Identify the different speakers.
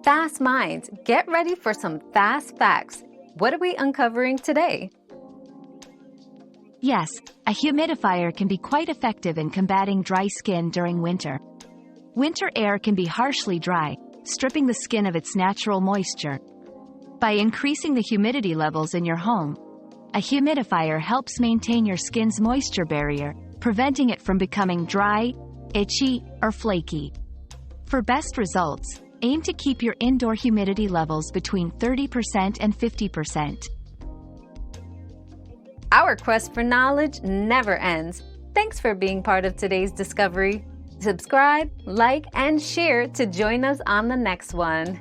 Speaker 1: Fast minds, get ready for some fast facts. What are we uncovering today?
Speaker 2: Yes, a humidifier can be quite effective in combating dry skin during winter. Winter air can be harshly dry, stripping the skin of its natural moisture. By increasing the humidity levels in your home, a humidifier helps maintain your skin's moisture barrier, preventing it from becoming dry, itchy, or flaky. For best results, aim to keep your indoor humidity levels between 30% and 50%.
Speaker 1: Our quest for knowledge never ends. Thanks for being part of today's discovery. Subscribe, like, and share to join us on the next one.